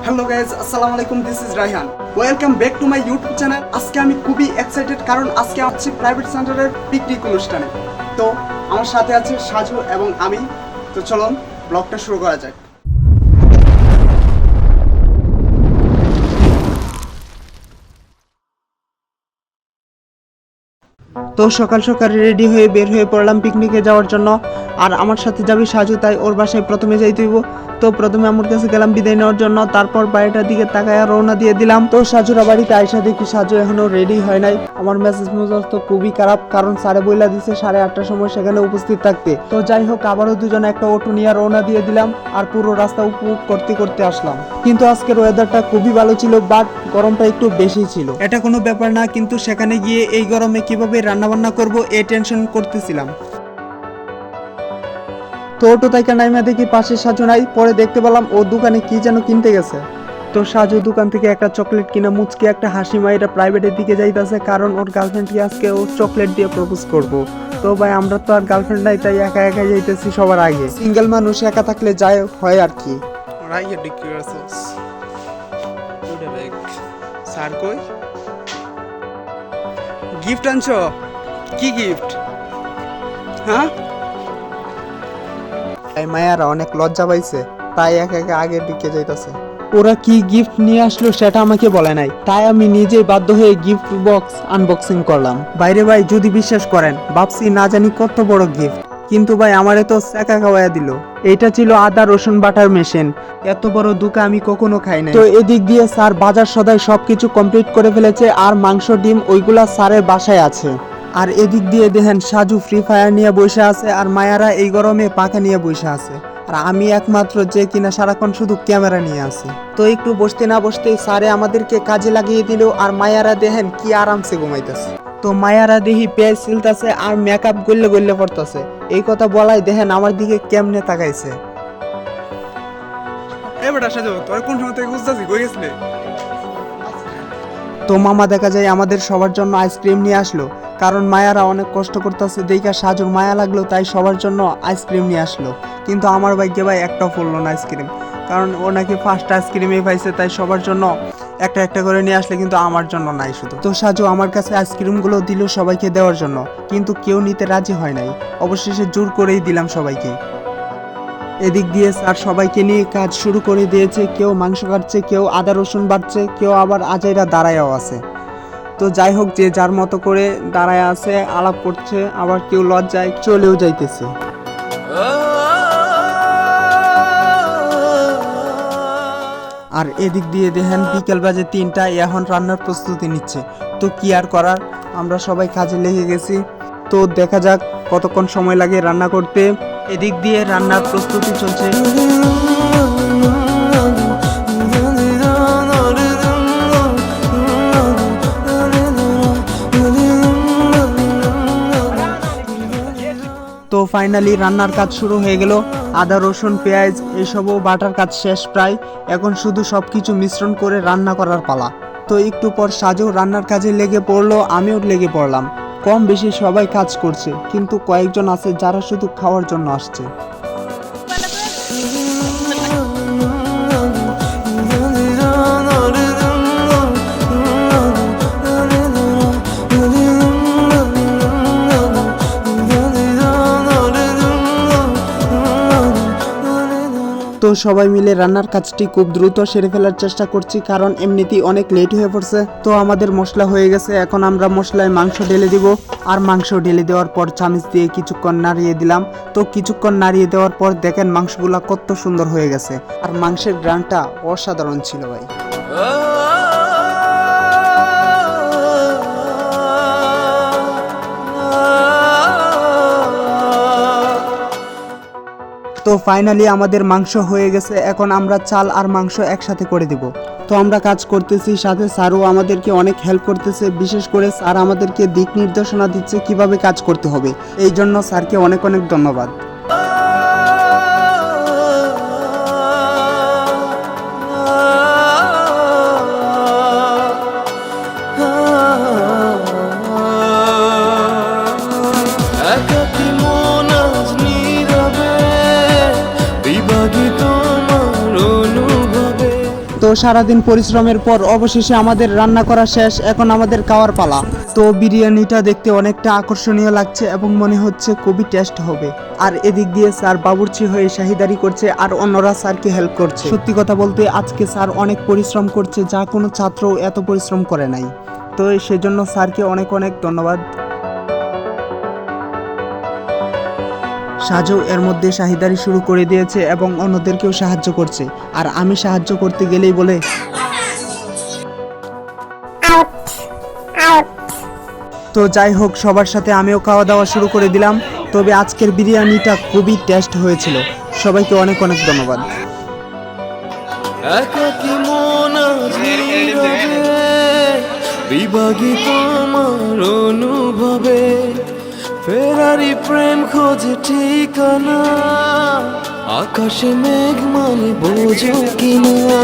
Hello guys, আসসালামু আলাইকুম। This is Raihan. Welcome back to my YouTube channel. আজকে আমি খুবই এক্সাইটেড কারণ আজকে আছি প্রাইভেট সেন্টারের পিকনিক অনুষ্ঠানে। তো আমার সাথে আছে সাজু এবং আমি। তো চলুন ব্লগটা শুরু করা যাক। তো সকাল সকাল রেডি হয়ে বের হয়ে পড়লাম পিকনিকে যাওয়ার জন্য। আর আমার সাথে যাবি সাজু, তাই ওর বাসায় প্রথমে যাইতে হইব। তো প্রথমে আমার কাছে গেলাম বিদায় নেওয়ার জন্য, তারপর বাড়িটার দিকে তাকায় রওনা দিয়ে দিলাম। তো সাজুরা বাড়িতে আইসা দেখি সাজু এখনো রেডি হয় নাই। আমার মেসেজ তো খুবই খারাপ, কারণ সাড়ে বইলা দিছে 8:30টার সময় সেখানে উপস্থিত থাকতে। তো যাই হোক, আবারও দুজনে একটা অটো নিয়ে রওনা দিয়ে দিলাম আর পুরো রাস্তা উপভোগ করতে করতে আসলাম। কিন্তু আজকের ওয়েদারটা খুবই ভালো ছিল, বাট গরমটা একটু বেশি ছিল। এটা কোনো ব্যাপার না, কিন্তু সেখানে গিয়ে এই গরমে কিভাবে রান্নাবান্না করব এই টেনশন করতেছিলাম। তো অটো তাইকা নাইমা দেখি পাশে সাজু নাই। পরে দেখতে পেলাম ও দোকানে কি যেন কিনতে গেছে। তো সাজু দোকান থেকে একটা চকলেট কিনা মুচকি একটা হাসি মাইরা প্রাইভেটের দিকে যাইতেছে, কারণ ওর গার্লফ্রেন্ডকে আজকে ও চকলেট দিয়ে প্রপোজ করব। তো ভাই, আমরা তো আর গার্লফ্রেন্ড নাই, তাই একা একা যাইতেছি সবার আগে। সিঙ্গেল মানুষ একা থাকলে যায় হয় আর কি। স্যার কই? গিফট আনছো? কি গিফট? হ্যাঁ, মায়ারা অনেক লজ্জা পাইছে, তাই একা একা আগের দিকে যাইতাছে। ওরা কি গিফট নিয়ে আসলো সেটা আমাকে বলে নাই, তাই আমি নিজেই বাধ্য হয়ে গিফট বক্স আনবক্সিং করলাম। বাইরে ভাই, যদি বিশ্বাস করেন, ভাবছি না জানি কত বড় গিফট, কিন্তু ভাই আমারে তো চাকা খাওয়াইয়া দিল। এটা ছিল আদা রসুন বাটার মেশিন। এত বড় দুকা আমি কখনো খাই নাই। তো এদিক দিয়ে স্যার বাজার সদাই সবকিছু কমপ্লিট করে ফেলেছে, আর মাংস ডিম ওইগুলা স্যারের বাসায় আছে। আর এদিক দিয়ে দেখেন সাজু ফ্রি ফায়ার নিয়ে বসে আছে, আর মায়ারা এই গরমে পাখা নিয়ে বসে আছে। আর আমি একমাত্র যে কিনা সারাক্ষণ শুধু ক্যামেরা নিয়ে আছি। তো একটু বসতে না বসতেই স্যারে আমাদেরকে কাজে লাগিয়ে দিল, আর মায়ারা দেখেন কি আরামসে ঘুমাইতেছে। তো মায়ারা দেখি পেঁয়াজ ছিলতেছে আর মেকআপ গল্লে গল্লে পড়তেছে। এই কথা বলাই দেখেন আমার দিকে কেমনে তাকাইছে। তো মামা দেখা যায় আমাদের সবার জন্য আইসক্রিম নিয়ে আসলো, কারণ মায়ারা অনেক কষ্ট করতেছে দেখা সাজুর মায়া লাগলো, তাই সবার জন্য আইসক্রিম নিয়ে আসলো। কিন্তু আমার ভাইকে ভাই একটাও পড়লো না আইসক্রিম, কারণ ও নাকি ফার্স্ট আইসক্রিমই পাইছে, তাই সবার জন্য একটা একটা করে নিয়ে আসলে, কিন্তু আমার জন্য নাই শুধু। তো সাজু আমার কাছে আইসক্রিমগুলো দিল সবাইকে দেওয়ার জন্য, কিন্তু কেউ নিতে রাজি হয় নাই। অবশেষে জোর করেই দিলাম সবাইকে। এদিক দিয়ে স্যার সবাইকে নিয়ে কাজ শুরু করে দিয়েছে। কেউ মাংস কাটছে, কেউ আদা রসুন বাটছে, কেউ আবার আজাইরা দাঁড়ায়ও আছে। তো যাই হোক, যে যার মতো করে দাঁড়ায় আছে, আলাপ করছে, আবার কেউ লজ্জায় চলেও যাইতেছে। আর এদিক দিয়ে দেখেন বিকেল বাজে 3টা, এখন রান্নার প্রস্তুতি নিচ্ছে। তো কি আর করার, আমরা সবাই কাজে লেগে গেছি। তো দেখা যাক কতক্ষণ সময় লাগে রান্না করতে। এদিক দিয়ে রান্নার প্রস্তুতি চলছে। তো ফাইনালি রান্নার কাজ শুরু হয়ে গেল। আদা রসুন পেঁয়াজ এইসবও বাটার কাজ শেষ প্রায়। এখন শুধু সবকিছু মিশ্রণ করে রান্না করার পালা। তো একটু পর সাজু রান্নার কাজে লেগে পড়লো, আমিও লেগে পড়লাম। কম বেশি সবাই কাজ করছে, কিন্তু কয়েকজন আছে যারা শুধু খাওয়ার জন্য আসছে। তো সবাই মিলে রান্নার কাজটি খুব দ্রুত সেরে ফেলার চেষ্টা করছি, কারণ এমনিতেই অনেক লেট হয়ে পড়ছে। তো আমাদের মশলা হয়ে গেছে, এখন আমরা মশলায় মাংস ঢেলে দিব। আর মাংস ঢেলে দেওয়ার পর চামচ দিয়ে কিছুক্ষণ নাড়িয়ে দিলাম। তো কিছুক্ষণ নাড়িয়ে দেওয়ার পর দেখেন মাংসগুলা কত সুন্দর হয়ে গেছে, আর মাংসের গ্রানটা অসাধারণ ছিল ভাই। তো ফাইনালি আমাদের মাংস হয়ে গেছে, এখন আমরা চাল আর মাংস একসাথে করে দিব। তো আমরা কাজ করতেছি, সাথে স্যারও আমাদেরকে অনেক হেল্প করতেছে। বিশেষ করে স্যার আমাদেরকে দিক নির্দেশনা দিচ্ছে কিভাবে কাজ করতে হবে। এই জন্য স্যারকে অনেক অনেক ধন্যবাদ। তো সারাদিন পরিশ্রমের পর অবশেষে আমাদের রান্না করা শেষ, এখন আমাদের খাওয়ার পালা। তো বিরিয়ানিটা দেখতে অনেকটা আকর্ষণীয় লাগছে এবং মনে হচ্ছে খুবই টেস্ট হবে। আর এদিক দিয়ে স্যার বাবুর্চি হয়ে শাহিদারি করছে আর অন্যরা স্যারকে হেল্প করছে। সত্যি কথা বলতে আজকে স্যার অনেক পরিশ্রম করছে, যা কোনো ছাত্র এত পরিশ্রম করে নাই। তো সেজন্য স্যারকে অনেক অনেক ধন্যবাদ। সাজু এর মধ্যে শাহিদারি শুরু করে দিয়েছে এবং অন্যদেরকেও সাহায্য করছে, আর আমি সাহায্য করতে গেলেই বলে তো যাই হোক, সবার সাথে আমিও খাওয়া দাওয়া শুরু করে দিলাম। তবে আজকের বিরিয়ানিটা খুবই টেস্ট হয়েছিল। সবাইকে অনেক অনেক ধন্যবাদ। একাকী মন আজ নীরবে, বিভাগী তোমার অনুভবে, ফেরারি প্রেম খোঁজে ঠিকানা, আকাশে মেঘ মানে বোঝো কিনা।